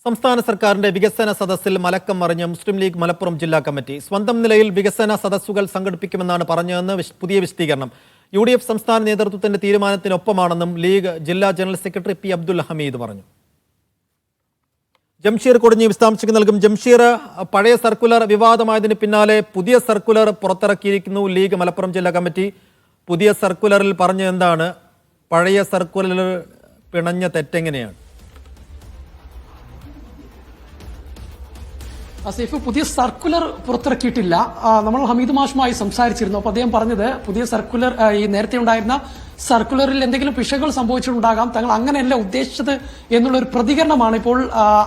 സംസ്ഥാന സർക്കാരിന്റെ വികസന സദസ്സിൽ മലക്കം മറിഞ്ഞ് മുസ്ലിം ലീഗ് മലപ്പുറം ജില്ലാ കമ്മിറ്റി സ്വന്തം നിലയിൽ വികസന സദസ്സുകൾ സംഘടിപ്പിക്കുമെന്നാണ് പറഞ്ഞതെന്ന് പുതിയ വിശദീകരണം. UDF സംസ്ഥാന നേതൃത്വത്തിന്റെ തീരുമാനത്തിനൊപ്പമാണെന്നും ലീഗ് ജില്ലാ general secretary P Abdul Hameed പറഞ്ഞു. ജംഷീർ കൊടിഞ്ഞി വിശദാംശങ്ങൾ നൽകും. ജംഷീർ, പഴയ സർക്കുലർ വിവാദമായതിന് പിന്നാലെ പുതിയ സർക്കുലർ പുറത്തിറക്കിയിരിക്കുന്നു ലീഗ് മലപ്പുറം ജില്ലാ കമ്മിറ്റി. പുതിയ സർക്കുലറിൽ പറഞ്ഞ എന്താണ്? പഴയ സർക്കുലറിൽ പിണഞ്ഞ തെറ്റെങ്ങനെയാണ്? സൈഫ്, പുതിയ സർക്കുലർ പുറത്തിറക്കിയിട്ടില്ല. നമ്മൾ ഹമീദ് മാഷുമായി സംസാരിച്ചിരുന്നു. അപ്പോൾ അദ്ദേഹം പറഞ്ഞത് പുതിയ സർക്കുലർ ഈ നേരത്തെ ഉണ്ടായിരുന്ന സർക്കുലറിൽ എന്തെങ്കിലും പിശകുകൾ സംഭവിച്ചിട്ടുണ്ടാകാം, തങ്ങൾ അങ്ങനെയല്ല ഉദ്ദേശിച്ചത് എന്നുള്ളൊരു പ്രതികരണമാണ് ഇപ്പോൾ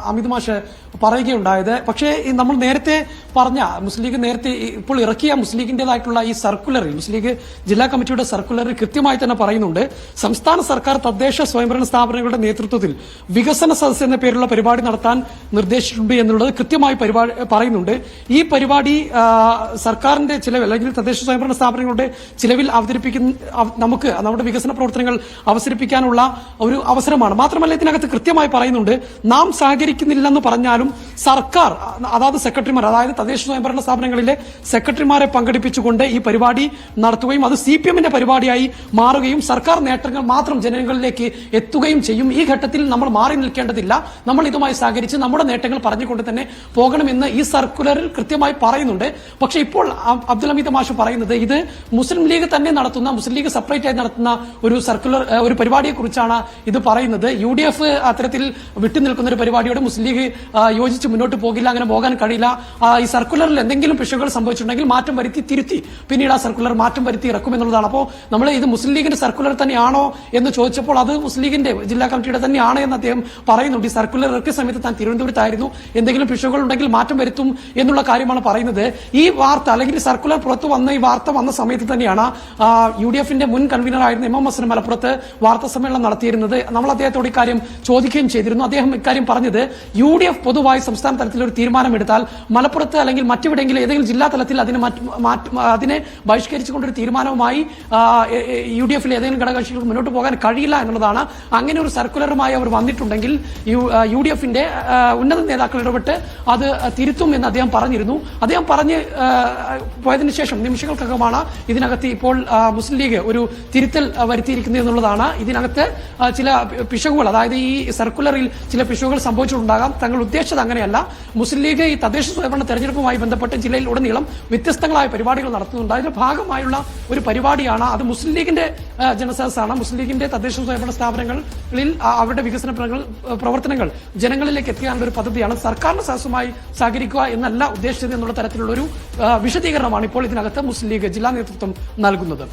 ഹമീദ് മാഷ് പറയുകയുണ്ടായത്. പക്ഷേ നമ്മൾ നേരത്തെ പറഞ്ഞ മുസ്ലിം ലീഗ് നേരത്തെ ഇപ്പോൾ ഇറക്കിയ മുസ്ലിം ലീഗിന്റേതായിട്ടുള്ള ഈ സർക്കുലറിൽ, മുസ്ലിം ലീഗ് ജില്ലാ കമ്മിറ്റിയുടെ സർക്കുലറിൽ കൃത്യമായി തന്നെ പറയുന്നുണ്ട്, സംസ്ഥാന സർക്കാർ തദ്ദേശ സ്വയംഭരണ സ്ഥാപനങ്ങളുടെ നേതൃത്വത്തിൽ വികസന സദസ്സ് എന്ന പേരുള്ള പരിപാടി നടത്താൻ നിർദ്ദേശിച്ചിട്ടുണ്ട് എന്നുള്ളത് കൃത്യമായി പറയുന്നുണ്ട്. ഈ പരിപാടി സർക്കാരിന്റെ ചിലവ് അല്ലെങ്കിൽ തദ്ദേശ സ്വയംഭരണ സ്ഥാപനങ്ങളുടെ ചിലവിൽ നമുക്ക് നമ്മുടെ വികസന പ്രവർത്തനങ്ങൾ അവതരിപ്പിക്കാനുള്ള ഒരു അവസരമാണ്. മാത്രമല്ല, ഇതിനകത്ത് കൃത്യമായി പറയുന്നുണ്ട്, നാം സഹകരിക്കുന്നില്ലെന്ന് പറഞ്ഞാലും സർക്കാർ അതായത് സെക്രട്ടറിമാർ, അതായത് തദ്ദേശ സ്വയംഭരണ സ്ഥാപനങ്ങളിലെ സെക്രട്ടറിമാരെ പങ്കെടുപ്പിച്ചുകൊണ്ട് ഈ പരിപാടി നടത്തുകയും അത് CPM-ന്റെ പരിപാടിയായി മാറുകയും സർക്കാർ നേട്ടങ്ങൾ മാത്രം ജനങ്ങളിലേക്ക് എത്തുകയും ചെയ്യും. ഈ ഘട്ടത്തിൽ നമ്മൾ മാറി നിൽക്കേണ്ടതില്ല, നമ്മൾ ഇതുമായി സഹകരിച്ച് നമ്മുടെ നേട്ടങ്ങൾ പറഞ്ഞുകൊണ്ട് തന്നെ പോകണമെന്ന് ഈ സർക്കുലറിൽ കൃത്യമായി പറയുന്നുണ്ട്. പക്ഷേ ഇപ്പോൾ അബ്ദുൽ ഹമീദ് മാഷ് പറയുന്നത് ഇത് മുസ്ലിം ലീഗ് തന്നെ നടത്തുന്ന, മുസ്ലിം ലീഗ് സെപ്പറേറ്റ് ആയി നടത്തുന്ന ഒരു സർക്കുലർ, ഒരു പരിപാടിയെ കുറിച്ചാണ് ഇത് പറയുന്നത്. UDF അത്തരത്തിൽ വിട്ടുനിൽക്കുന്ന ഒരു പരിപാടിയോട് മുസ്ലിം ലീഗ് യോജിച്ച് മുന്നോട്ട് പോകില്ല, അങ്ങനെ പോകാൻ കഴിയില്ല. ഈ സർക്കുലറിൽ എന്തെങ്കിലും പിശകുകൾ സംഭവിച്ചിട്ടുണ്ടെങ്കിൽ മാറ്റം വരുത്തി തിരുത്തി പിന്നീട് ആ സർക്കുലർ മാറ്റം വരുത്തി ഇറക്കുമെന്നുള്ളതാണ്. അപ്പോൾ നമ്മൾ ഇത് മുസ്ലിം ലീഗിന്റെ സർക്കുലർ തന്നെയാണോ എന്ന് ചോദിച്ചപ്പോൾ അത് മുസ്ലിം ലീഗിന്റെ ജില്ലാ കമ്മിറ്റിയുടെ തന്നെയാണ് എന്ന് അദ്ദേഹം പറയുന്നുണ്ട്. ഈ സർക്കുലർ ഇറക്കിയ സമയത്ത് താൻ തിരുവനന്തപുരത്തായിരുന്നു, എന്തെങ്കിലും പിശകുകൾ ഉണ്ടെങ്കിൽ മാറ്റം വരുത്തും എന്നുള്ള കാര്യമാണ് പറയുന്നത്. ഈ വാർത്ത അല്ലെങ്കിൽ സർക്കുലർ പുറത്തു വന്ന ഈ വാർത്ത വന്ന സമയത്ത് തന്നെയാണ് UDF-ന്റെ മുൻ കൺവീനർ ആയിരുന്ന ഇമാം ഹസൻ മലപ്പുറത്ത് വാർത്താ സമ്മേളനം നടത്തിയിരുന്നത്. നമ്മൾ അദ്ദേഹത്തോട് ഇക്കാര്യം ചോദിക്കുകയും ചെയ്തിരുന്നു. അദ്ദേഹം ഇക്കാര്യം പറഞ്ഞത്, UDF പൊതുവായി സംസ്ഥാന തലത്തിൽ ഒരു തീരുമാനമെടുത്താൽ മലപ്പുറത്ത് അല്ലെങ്കിൽ മറ്റെവിടെയെങ്കിലും ഏതെങ്കിലും ജില്ലാ തലത്തിൽ അതിനെ ബഹിഷ്കരിച്ചുകൊണ്ടൊരു തീരുമാനവുമായി UDF-ലെ ഏതെങ്കിലും ഘടകകക്ഷികൾക്ക് മുന്നോട്ട് പോകാൻ കഴിയില്ല എന്നുള്ളതാണ്. അങ്ങനെ ഒരു സർക്കുലറുമായി അവർ വന്നിട്ടുണ്ടെങ്കിൽ UDF-ന്റെ ഉന്നത നേതാക്കൾ ഇടപെട്ട് അത് തിരുത്തും എന്ന് അദ്ദേഹം പറഞ്ഞിരുന്നു. അദ്ദേഹം പറഞ്ഞ് പോയതിനു ശേഷം നിമിഷങ്ങൾക്കകമാണ് ഇതിനകത്ത് ഇപ്പോൾ മുസ്ലിം ലീഗ് ഒരു തിരുത്തൽ വരുത്തിയിരിക്കുന്നത് എന്നുള്ളതാണ്. ഇതിനകത്ത് ചില പിശകുകൾ, അതായത് ഈ സർക്കുലറിൽ ചില പിശകുകൾ സംഭവിച്ചിട്ടുണ്ടാകാം, തങ്ങൾ ഉദ്ദേശിച്ചത് അങ്ങനെയല്ല. മുസ്ലിം ലീഗ് ഈ തദ്ദേശ സ്വയംഭരണ തെരഞ്ഞെടുപ്പുമായി ബന്ധപ്പെട്ട് ജില്ലയിൽ ഉടനീളം വ്യത്യസ്തങ്ങളായ പരിപാടികൾ നടത്തുന്നുണ്ട്. അതിന്റെ ഭാഗമായുള്ള ഒരു പരിപാടിയാണ് അത്. മുസ്ലിം ലീഗിന്റെ ജനസദസ്സാണ്. മുസ്ലിം ലീഗിന്റെ തദ്ദേശ സ്വയംഭരണ സ്ഥാപനങ്ങളിൽ അവരുടെ വികസന പ്രവർത്തനങ്ങൾ ജനങ്ങളിലേക്ക് എത്തിക്കാനുള്ള ഒരു പദ്ധതിയാണ്. സർക്കാരിന്റെ സദസ്സുമായി സഹകരിക്കുക എന്നല്ല ഉദ്ദേശിച്ചത് എന്നുള്ള തരത്തിലുള്ള ഒരു വിശദീകരണമാണ് ഇപ്പോൾ ഇതിനകത്ത് മുസ്ലിം ലീഗ് ജില്ലാ നേതൃത്വം നൽകുന്നത്.